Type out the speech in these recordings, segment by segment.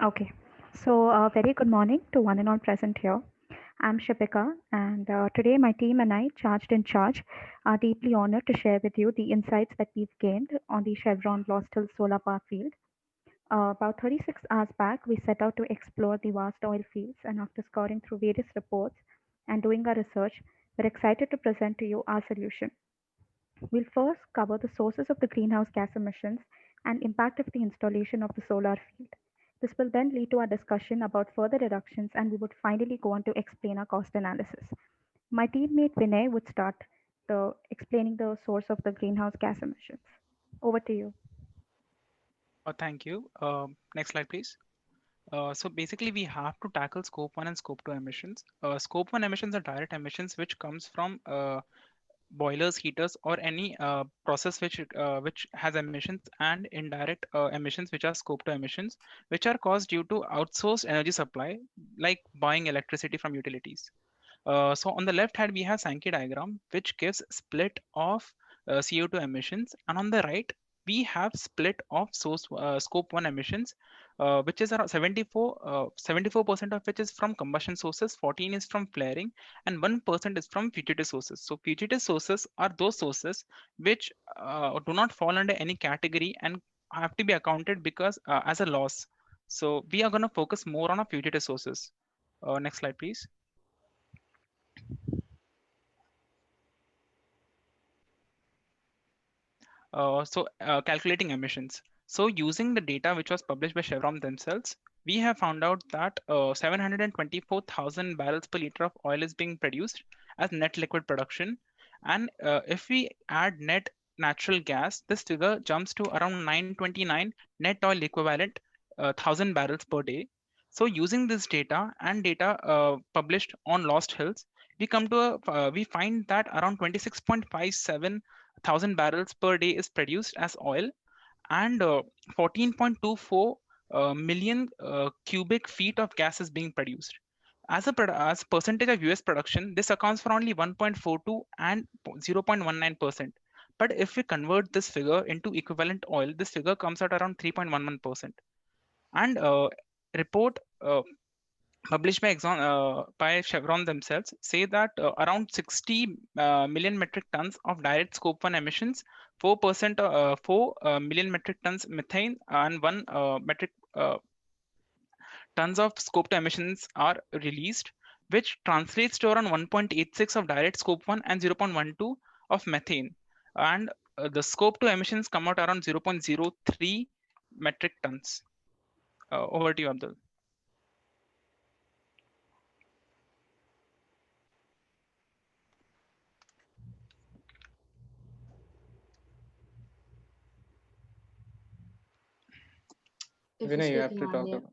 Okay. So, very good morning to one and all present here. I'm Shipika, and today my team and I, charged in charge, are deeply honored to share with you the insights that we've gained on the Chevron Lost Hills solar power field. About 36 hours back, we set out to explore the vast oil fields, and after scouring through various reports and doing our research, we're excited to present to you our solution. We'll first cover the sources of the greenhouse gas emissions and impact of the installation of the solar field. This will then lead to our discussion about further reductions, and we would finally go on to explain our cost analysis. My teammate Vinay would start explaining the source of the greenhouse gas emissions. Over to you. Thank you. Next slide, please. So basically, we have to tackle scope 1 and scope 2 emissions. Scope 1 emissions are direct emissions which comes from boilers, heaters, or any process which has emissions, and indirect emissions which are scope 2 emissions, which are caused due to outsourced energy supply, like buying electricity from utilities. So on the left hand, we have Sankey diagram, which gives split of CO2 emissions, and on the right, we have split of scope 1 emissions, which is around 74% of which is from combustion sources, 14 is from flaring, and 1% is from fugitive sources. So fugitive sources are those sources which do not fall under any category and have to be accounted because as a loss. So we are going to focus more on our fugitive sources. Next slide, please. Calculating emissions. So using the data which was published by Chevron themselves, we have found out that 724,000 barrels per liter of oil is being produced as net liquid production. And if we add net natural gas, this figure jumps to around 929 net oil equivalent 1,000 barrels per day. So using this data and data published on Lost Hills, we find that around 26.57 thousand barrels per day is produced as oil, and 14.24 million cubic feet of gas is being produced. As percentage of US production, this accounts for only 1.42 and 0.19%. But if we convert this figure into equivalent oil, this figure comes at around 3.11%. And report published by Chevron themselves say that around 60 million metric tons of direct scope 1 emissions, 4 million metric tons methane, and 1 metric tons of scope 2 emissions are released, which translates to around 1.86 of direct scope 1 and 0.12 of methane. And the scope 2 emissions come out around 0.03 metric tons. Over to you, Abdul. If you Vinay, you speak have in to talk earlier. about.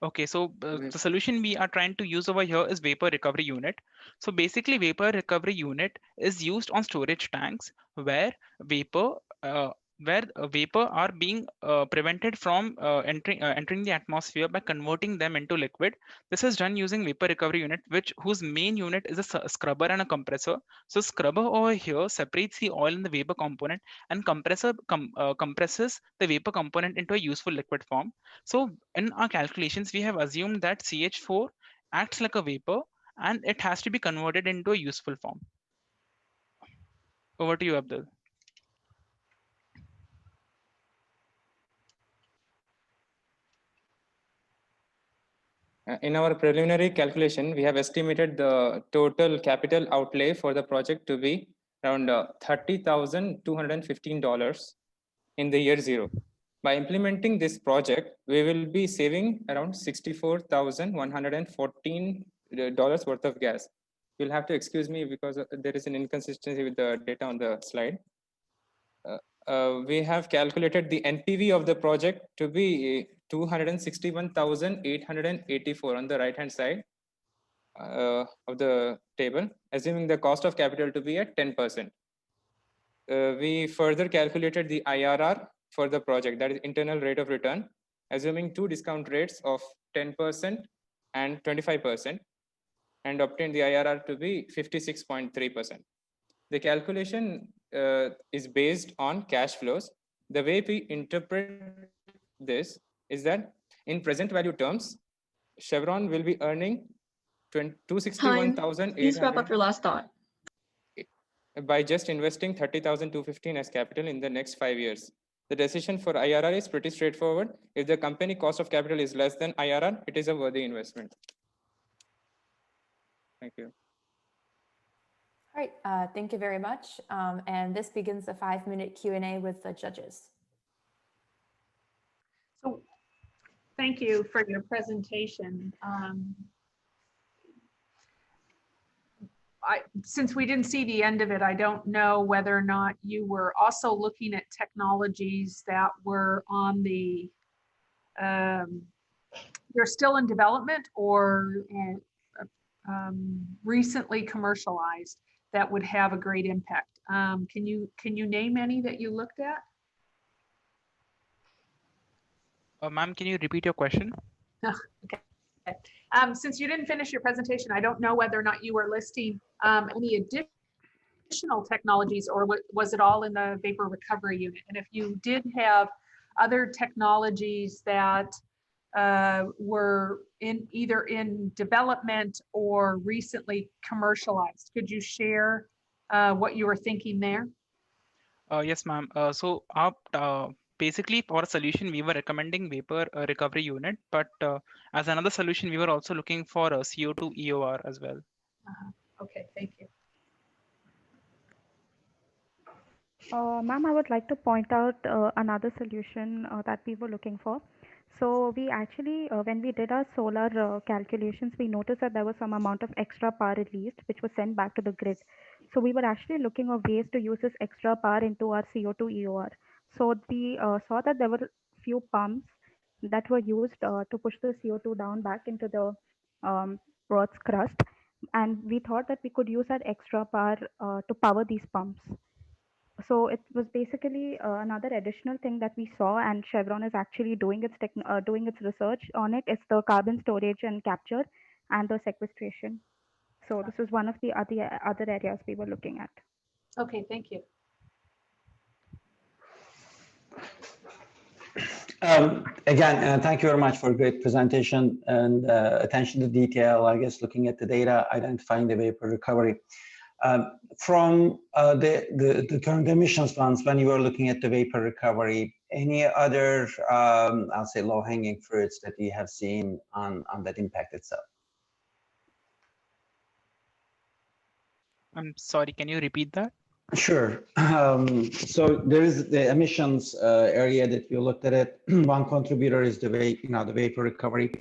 Okay, so We- the solution we are trying to use over here is vapor recovery unit. So basically, vapor recovery unit is used on storage tanks where vapor uh, vapor are being prevented from entering the atmosphere by converting them into liquid. This is done using vapor recovery unit, which whose main unit is a scrubber and a compressor. So scrubber over here separates the oil and the vapor component, and compresses the vapor component into a useful liquid form. So in our calculations, we have assumed that CH4 acts like a vapor and it has to be converted into a useful form. Over to you, Abdul. In our preliminary calculation, we have estimated the total capital outlay for the project to be around $30,215 in the year zero. By implementing this project, we will be saving around $64,114 worth of gas. You'll have to excuse me because there is an inconsistency with the data on the slide. We have calculated the NPV of the project to be 261,884 on the right hand side of the table, assuming the cost of capital to be at 10%. We further calculated the IRR for the project, that is internal rate of return, assuming two discount rates of 10% and 25%, and obtained the IRR to be 56.3%. The calculation is based on cash flows. The way we interpret this is that In present value terms, Chevron will be earning Time. Please wrap 261,800 up your last thought. by just investing 30,215 as capital in the next 5 years. The decision for IRR is pretty straightforward. If the company cost of capital is less than IRR, it is a worthy investment. Thank you. All right, thank you very much. And this begins the 5-minute Q&A with the judges. So thank you for your presentation. Since we didn't see the end of it, I don't know whether or not you were also looking at technologies that were on the, they're still in development or recently commercialized that would have a great impact. Can you name any that you looked at? Ma'am, can you repeat your question? Okay. Since you didn't finish your presentation, I don't know whether or not you were listing any additional technologies, or was it all in the vapor recovery unit? And if you did have other technologies that were either in development or recently commercialized, could you share what you were thinking there? Yes, ma'am. So basically for a solution, we were recommending vapor recovery unit, but as another solution, we were also looking for a CO2 EOR as well. Okay, thank you. Ma'am, I would like to point out another solution that we were looking for. So we actually, when we did our solar calculations, we noticed that there was some amount of extra power released, which was sent back to the grid. So we were actually looking at ways to use this extra power into our CO2 EOR. So we saw that there were few pumps that were used to push the CO2 down back into the Earth's crust. And we thought that we could use that extra power to power these pumps. So it was basically another additional thing that we saw, and Chevron is actually doing its research on it. It's the carbon storage and capture and the sequestration. So this is one of the other areas we were looking at. Okay, thank you. Again, thank you very much for a great presentation and attention to detail. I guess looking at the data, identifying the vapor recovery. From the current emissions plans, when you were looking at the vapor recovery, any other, I'll say, low-hanging fruits that you have seen on that impact itself? I'm sorry, can you repeat that? Sure. So there is the emissions area that you looked at it. One contributor is the vapor recovery.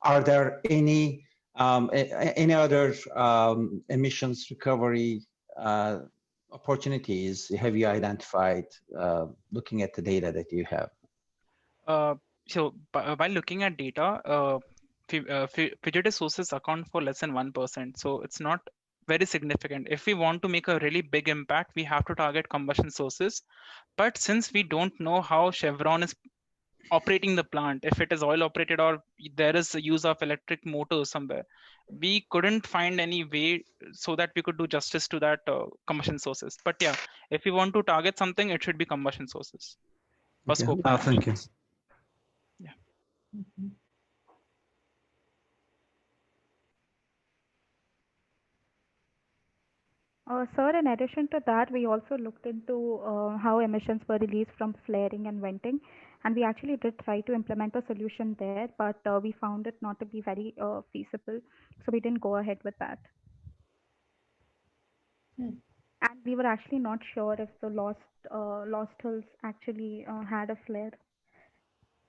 Are there any other emissions recovery opportunities have you identified looking at the data that you have? So by looking at data, fugitive sources account for less than 1%. So it's not very significant. If we want to make a really big impact, we have to target combustion sources. But since we don't know how Chevron is operating the plant, if it is oil operated or there is a use of electric motors somewhere, we couldn't find any way so that we could do justice to that combustion sources. But yeah, if we want to target something, it should be combustion sources. Okay. Thank you. Yeah. Mm-hmm. Sir, in addition to that, we also looked into how emissions were released from flaring and venting, and we actually did try to implement a solution there, but we found it not to be very feasible, so we didn't go ahead with that. And we were actually not sure if the Lost Hills actually had a flare,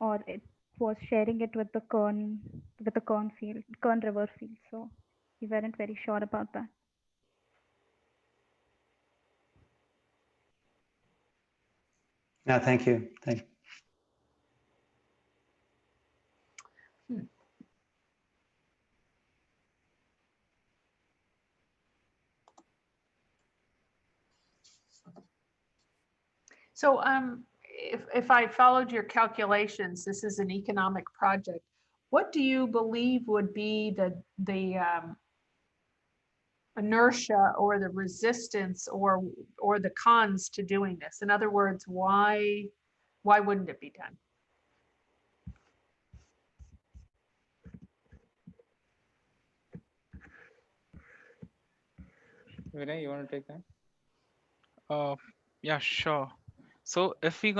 or it was sharing it with the Kern River field, so we weren't very sure about that. Yeah, thank you. Thank you. So if I followed your calculations, this is an economic project. What do you believe would be the inertia or the resistance or the cons to doing this? In other words, why wouldn't it be done? Vinay, you want to take that? Yeah, sure. So if we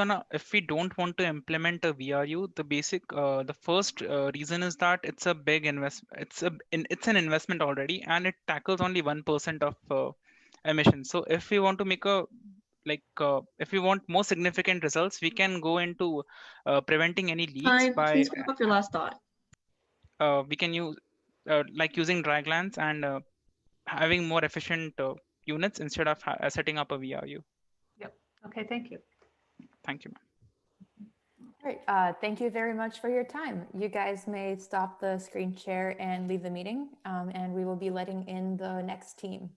don't want to implement a VRU, the first reason is that it's a big it's an investment already, and it tackles only 1% of emissions. So if we want to make if we want more significant results, we can go into preventing any leaks Time, by please wrap up your last thought. we can use like using draglands and having more efficient units instead of setting up a VRU. Yep. Okay, thank you. Thank you, ma'am. All right, thank you very much for your time. You guys may stop the screen share and leave the meeting, and we will be letting in the next team.